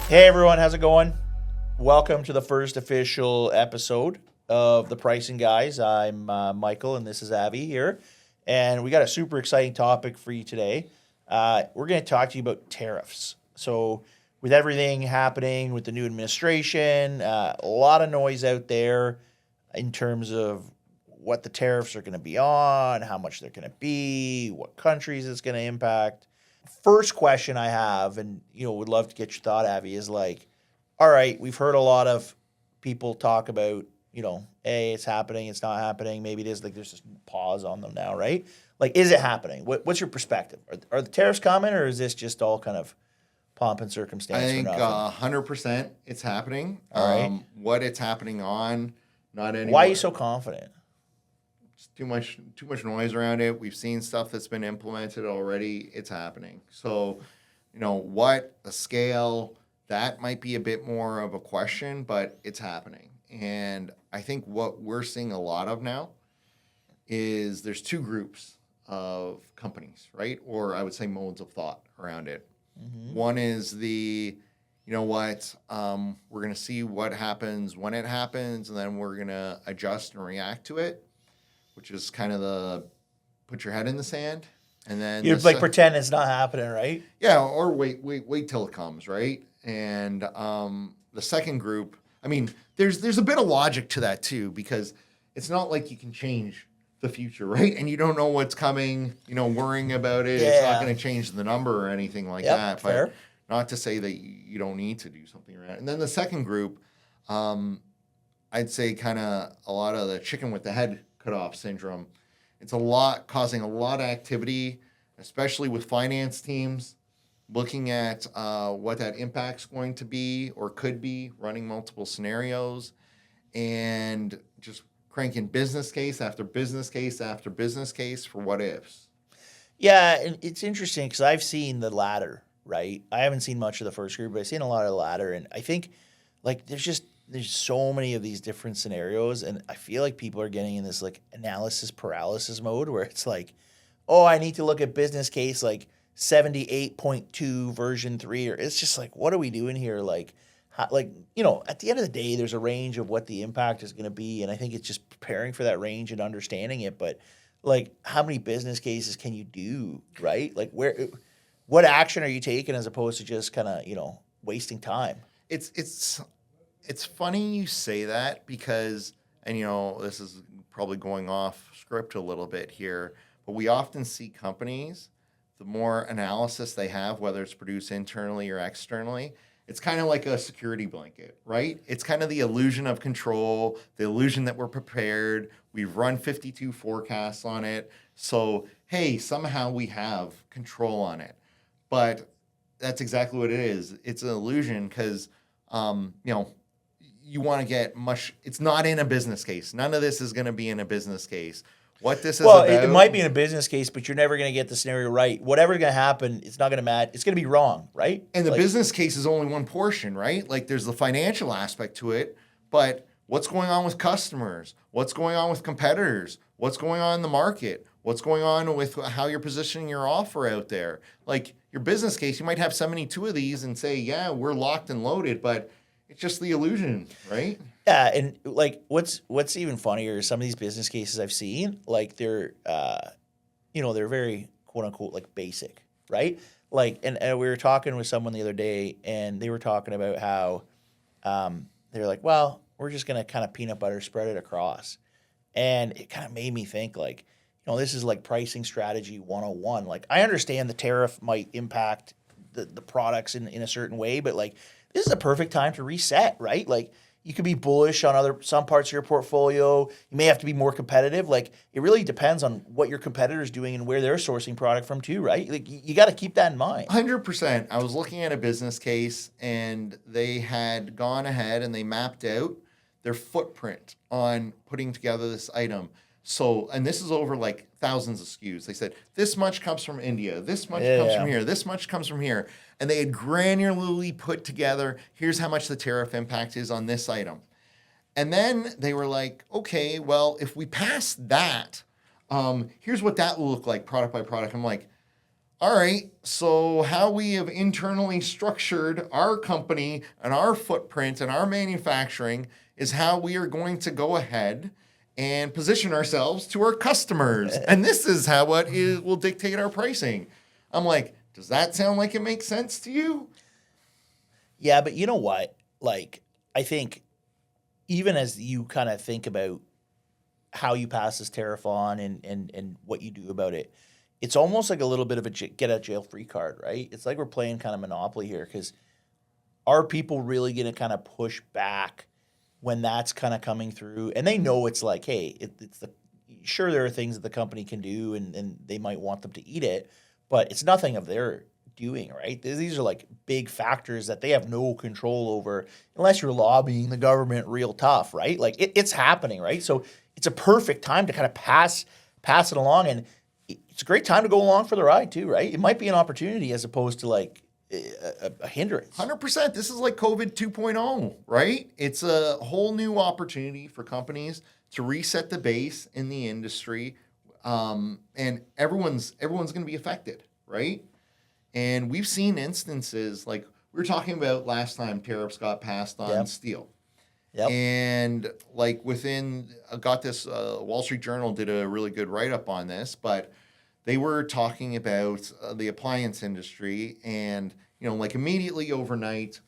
Hey everyone, how's it going? Welcome to the first official episode of the Pricing Guys. I'm Michael, and this is Avi here, and we got a super exciting topic for you today. We're going to talk to you about tariffs. So, with everything happening with the new administration, a lot of noise out there in terms of what the tariffs are going to be on, how much they're going to be, what countries it's going to impact. First question I have, and would love to get your thought, Avi, is like, all right, we've heard a lot of people talk about, hey, it's happening, it's not happening. Maybe it is. Like, there's just pause on them now, right? Like, is it happening? What's your perspective? Are the tariffs coming, or is this just all kind of pomp and I circumstance for think nothing? 100% it's happening. All right. What it's happening on, not anymore. Why are you so confident? It's too much noise around it. We've seen stuff that's been implemented already. It's happening. So, what the scale, that might be a bit more of a question, but it's happening. And I think what we're seeing a lot of now is there's two groups of companies, right? Or I would say modes of thought around it. Mm-hmm. One is we're going to see what happens when it happens, and then we're going to adjust and react to it, which is kind of the put your head in the sand. And then You'd pretend it's not happening, right? Yeah, or wait till it comes, right? And the second group, I mean, there's a bit of logic to that too, because it's not like you can change the future, right? And you don't know what's coming, worrying about it. Yeah. It's not going to change the number or anything like that. But fair. Not to say that you don't need to do something around. And then the second group, I'd say kind of a lot of the chicken with the head cut off syndrome. It's causing a lot of activity, especially with finance teams, looking at what that impact's going to be or could be, running multiple scenarios, and just cranking business case after business case after business case for what ifs. Yeah, and it's interesting because I've seen the latter, right? I haven't seen much of the first group, but I've seen a lot of the latter, and I think there's so many of these different scenarios, and I feel like people are getting in this like analysis paralysis mode where it's like, oh, I need to look at business case like 78.2 version 3, or it's just like, what are we doing here? Like, at the end of the day, there's a range of what the impact is going to be, and I think it's just preparing for that range and understanding it. But like, how many business cases can you do, right? Like, what action are you taking as opposed to just kind of wasting time? It's funny you say that because, and this is probably going off script a little bit here, but we often see companies, the more analysis they have, whether it's produced internally or externally, it's kind of like a security blanket, right? It's kind of the illusion of control, the illusion that we're prepared. We've run 52 forecasts on it. So, hey, somehow we have control on it. But that's exactly what it is. It's an illusion because, you want to get much. It's not in a business case. None of this is going to be in a business case. What this is about. It might be in a business case, but you're never going to get the scenario right. Whatever's going to happen, it's not going to matter. It's going to be wrong, right? And the business case is only one portion, right? Like, there's the financial aspect to it, but what's going on with customers? What's going on with competitors? What's going on in the market? What's going on with how you're positioning your offer out there? Like, your business case, you might have 72 of these and say, yeah, we're locked and loaded, but it's just the illusion, right? Yeah, and like what's even funnier is some of these business cases I've seen, like they're they're very quote unquote like basic, right? Like and we were talking with someone the other day and they were talking about how they're like, well, we're just gonna kind of peanut butter spread it across. And it kind of made me think like, this is like pricing strategy 101. Like I understand the tariff might impact the products in a certain way, but like this is a perfect time to reset, right? Like you could be bullish on some parts of your portfolio. You may have to be more competitive. Like it really depends on what your competitor's doing and where they're sourcing product from too, right? Like you got to keep that in mind. 100%. I was looking at a business case and they had gone ahead and they mapped out their footprint on putting together this item. So, and this is over like thousands of SKUs. They said, this much comes from India, this much comes from here, this much comes from here. And they had granularly put together, here's how much the tariff impact is on this item. And then they were like, okay, well, if we pass that, here's what that will look like product by product. I'm like, all right, so how we have internally structured our company and our footprint and our manufacturing is how we are going to go ahead and position ourselves to our customers. And this is how will dictate our pricing. I'm like, does that sound like it makes sense to you? Yeah, but you know what? Like, I think even as you kind of think about how you pass this tariff on and what you do about it, it's almost like a little bit of a get out jail free card, right? It's like we're playing kind of Monopoly here because are people really going to kind of push back when that's kind of coming through? And they know it's like, hey, it's the sure there are things that the company can do and they might want them to eat it, but it's nothing of their doing, right? These are like big factors that they have no control over unless you're lobbying the government real tough, right? Like it's happening, right? So it's a perfect time to kind of pass it along, and it's a great time to go along for the ride too, right? It might be an opportunity as opposed to like a hindrance. 100%. This is like COVID 2.0, right? It's a whole new opportunity for companies to reset the base in the industry, and everyone's going to be affected, right? And we've seen instances like we were talking about last time tariffs got passed on steel. Yep. And like I got this, Wall Street Journal did a really good write-up on this, but they were talking about the appliance industry and, like immediately overnight,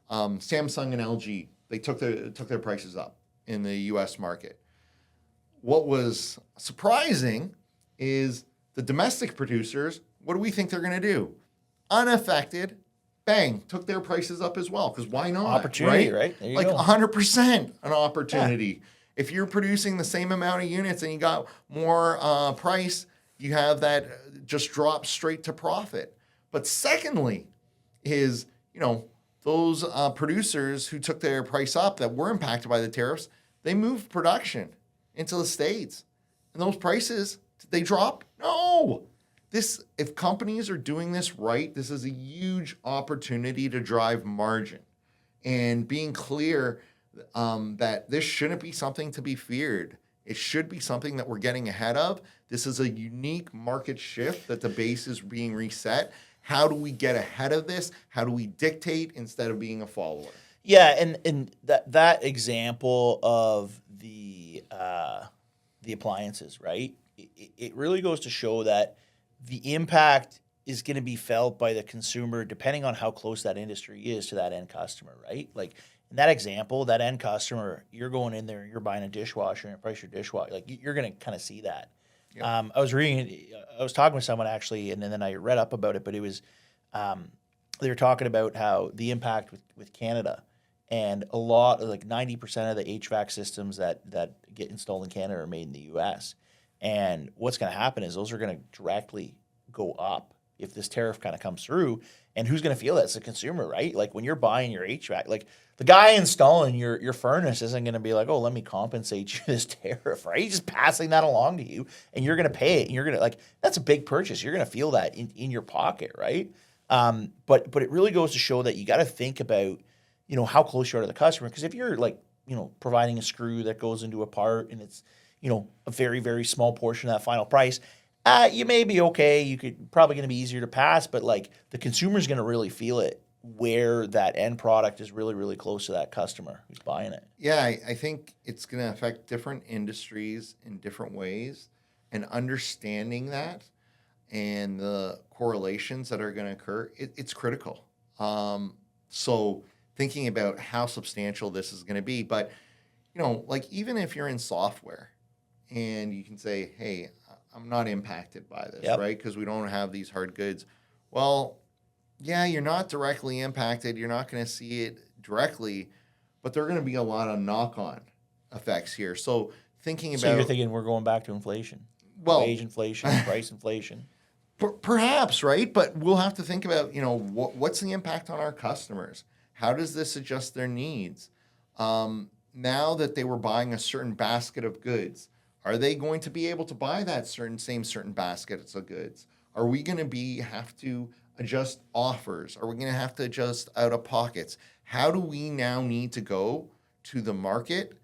Samsung and LG, they took their prices up in the U.S. market. What was surprising is the domestic producers, what do we think they're going to do? Unaffected, bang, took their prices up as well. Because why not? Opportunity, right? There you Like go. 100% an opportunity. Yeah. If you're producing the same amount of units and you got more price, you have that just drop straight to profit. But secondly is, those producers who took their price up that were impacted by the tariffs, they moved production into the States. And those prices, did they drop? No. If companies are doing this right, this is a huge opportunity to drive margin. And being clear that this shouldn't be something to be feared. It should be something that we're getting ahead of. This is a unique market shift that the base is being reset. How do we get ahead of this? How do we dictate instead of being a follower? Yeah, and that example of the appliances, right? It really goes to show that the impact is going to be felt by the consumer depending on how close that industry is to that end customer, right? Like in that example, that end customer, you're going in there and you're buying a dishwasher and price your dishwasher. Like you're going to kind of see that. Yep. I was talking with someone actually, and then I read up about it, but it was, they were talking about how the impact with Canada and a lot of like 90% of the HVAC systems that get installed in Canada are made in the U.S. And what's going to happen is those are going to directly go up if this tariff kind of comes through. And who's going to feel that? It's the consumer, right? Like when you're buying your HVAC, like the guy installing your furnace isn't going to be like, oh, let me compensate you this tariff, right? He's just passing that along to you and you're going to pay it. And you're going to like, that's a big purchase. You're going to feel that in your pocket, right? But it really goes to show that you got to think about, how close you are to the customer. Because if you're like, providing a screw that goes into a part and it's, a very, very small portion of that final price, you may be okay. You could probably going to be easier to pass, but like the consumer's going to really feel it where that end product is really, really close to that customer who's buying it. Yeah, I think it's going to affect different industries in different ways, and understanding that and the correlations that are going to occur, it's critical. So thinking about how substantial this is going to be, but like even if you're in software and you can say, hey, I'm not impacted by this, Yep. right? Because we don't have these hard goods. Well, yeah, you're not directly impacted. You're not going to see it directly, but there are going to be a lot of knock-on effects here. So thinking about... So you're thinking we're going back to inflation. Well, wage inflation, price inflation. Perhaps, right? But we'll have to think about, what's the impact on our customers? How does this adjust their needs? Now that they were buying a certain basket of goods, are they going to be able to buy that certain baskets of goods? Are we going to have to adjust offers? Are we going to have to adjust out of pockets? How do we now need to go to the market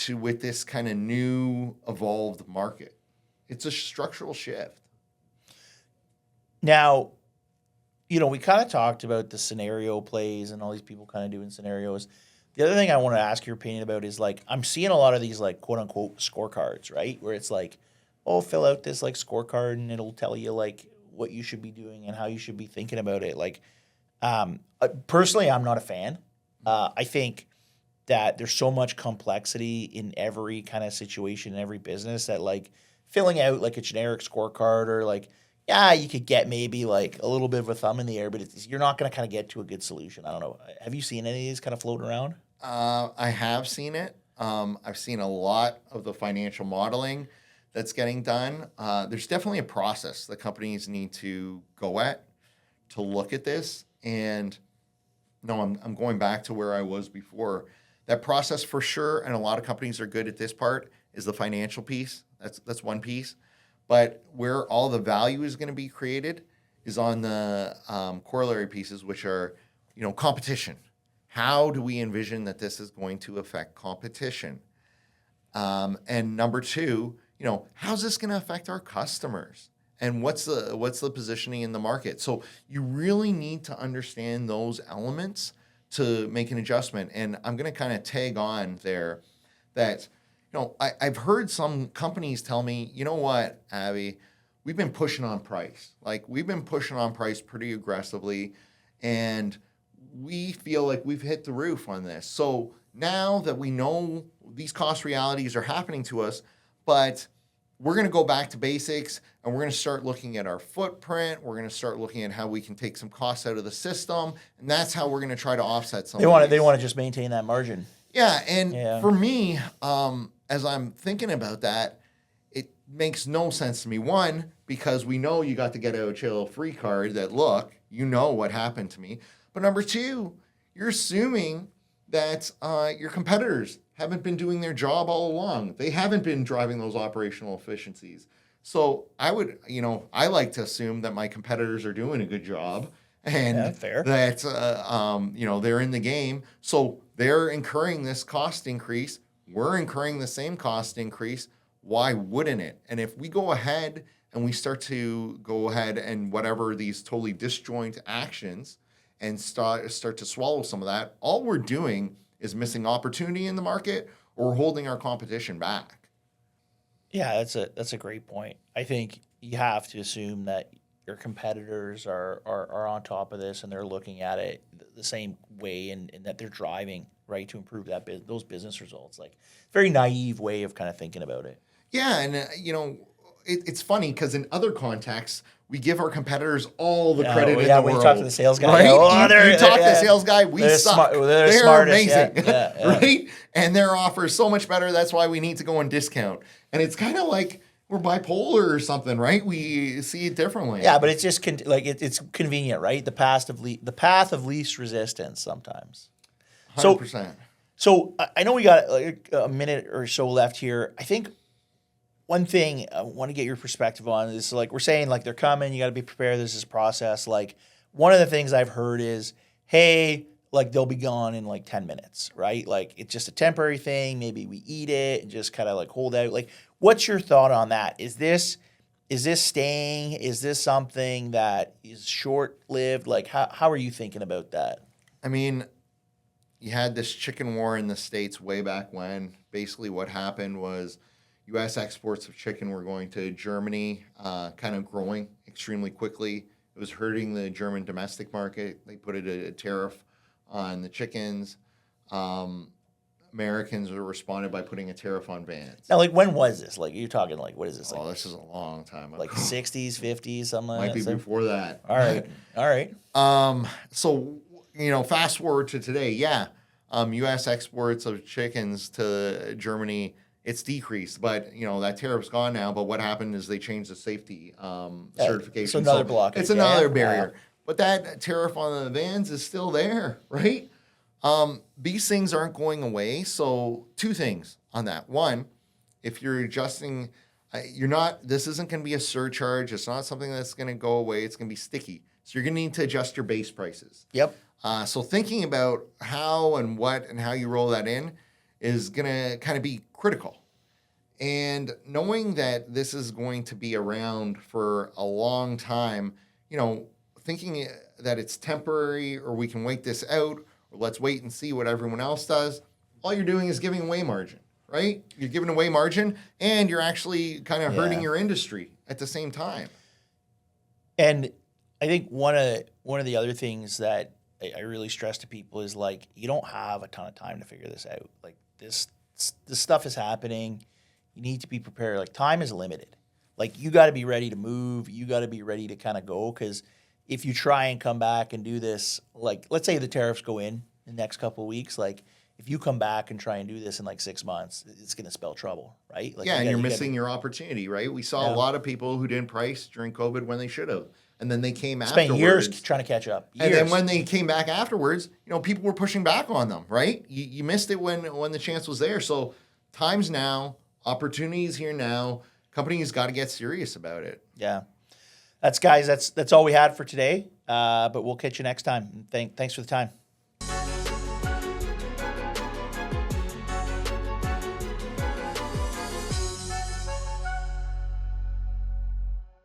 with this kind of new evolved market? It's a structural shift. Now, we kind of talked about the scenario plays and all these people kind of doing scenarios. The other thing I want to ask your opinion about is like I'm seeing a lot of these like quote unquote scorecards, right? Where it's like, oh, fill out this like scorecard and it'll tell you like what you should be doing and how you should be thinking about it. Like, personally, I'm not a fan. I think that there's so much complexity in every kind of situation in every business that like filling out like a generic scorecard or like yeah, you could get maybe like a little bit of a thumb in the air, but you're not going to kind of get to a good solution. I don't know. Have you seen any of these kind of floating around? I have seen it. I've seen a lot of the financial modeling that's getting done. There's definitely a process that companies need to go at to look at this. And no, I'm going back to where I was before. That process for sure, and a lot of companies are good at this part, is the financial piece. That's one piece. But where all the value is going to be created is on the corollary pieces, which are, competition. How do we envision that this is going to affect competition? And number two, how's this going to affect our customers? And what's the positioning in the market? So you really need to understand those elements to make an adjustment. And I'm going to kind of tag on there that, I've heard some companies tell me, you know what, Abby, we've been pushing on price. Like we've been pushing on price pretty aggressively, and we feel like we've hit the roof on this. So now that we know these cost realities are happening to us, but we're going to go back to basics and we're going to start looking at our footprint. We're going to start looking at how we can take some costs out of the system, and that's how we're going to try to offset some. They want to just maintain that margin. Yeah, and for me, as I'm thinking about that, it makes no sense to me. One, because we know you got the get out of jail free card. That look, what happened to me. But number two, you're assuming that your competitors haven't been doing their job all along. They haven't been driving those operational efficiencies. So I would, I like to assume that my competitors are doing a good job and that, they're in the game. So they're incurring this cost increase. We're incurring the same cost increase. Why wouldn't it? And if we go ahead and we start and whatever these totally disjoint actions and start to swallow some of that, all we're doing is missing opportunity in the market or holding our competition back. Yeah, that's a great point. I think you have to assume that your competitors are on top of this and they're looking at it the same way and that they're driving right to improve those business results. Like very naive way of kind of thinking about it. Yeah, and it's funny because in other contexts, we give our competitors all the credit in the world. When you talk to the sales guy, right? You talk to the sales guy, we suck. They're amazing, right? And their offer is so much better. That's why we need to go on discount. And it's kind of like we're bipolar or something, right? We see it differently. Yeah, but it's just it's convenient, right? The path of least resistance sometimes. 100%. So I know we got like a minute or so left here. I think one thing I want to get your perspective on is like we're saying like they're coming, you got to be prepared. This is a process. Like one of the things I've heard is, hey, like they'll be gone in like 10 minutes, right? Like it's just a temporary thing. Maybe we eat it and just kind of like hold out. Like what's your thought on that? Is this staying? Is this something that is short-lived? Like how are you thinking about that? I mean, you had this chicken war in the States way back when. Basically what happened was U.S. exports of chicken were going to Germany, kind of growing extremely quickly. It was hurting the German domestic market. They put a tariff on the chickens. Americans responded by putting a tariff on Vans. Now, like, when was this? Like, you're talking, like, what is this? Like, this is a long time ago. Like 60s, 50s, something like that? Might be before that. All right. So, fast forward to today, U.S. exports of chickens to Germany, it's decreased, but that tariff's gone now. But what happened is they changed the safety certification. It's another blockage. It's another barrier. But that tariff on the Vans is still there, right? These things aren't going away. So two things on that. One, if you're adjusting, this isn't going to be a surcharge. It's not something that's going to go away. It's going to be sticky. So you're going to need to adjust your base prices. Yep. So thinking about how and what and how you roll that in is going to kind of be critical. And knowing that this is going to be around for a long time, thinking that it's temporary or we can wait this out or let's wait and see what everyone else does, all you're doing is giving away margin, right? You're giving away margin and you're actually kind of hurting your industry at the same time. And I think one of the other things that I really stress to people is like, you don't have a ton of time to figure this out. Like this stuff is happening. You need to be prepared. Like time is limited. Like you got to be ready to move. You got to be ready to kind of go, because if you try and come back and do this, like let's say the tariffs go in the next couple of weeks, like if you come back and try and do this in like 6 months, it's going to spell trouble, right? Like and you're missing your opportunity, right? We saw a lot of people who didn't price during COVID when they should have. And then they came afterwards. Spent years trying to catch up. Years. And then when they came back afterwards, people were pushing back on them, right? You missed it when the chance was there. So time's now, opportunities here now. Companies got to get serious about it. Yeah. That's all we had for today. But we'll catch you next time. Thanks for the time.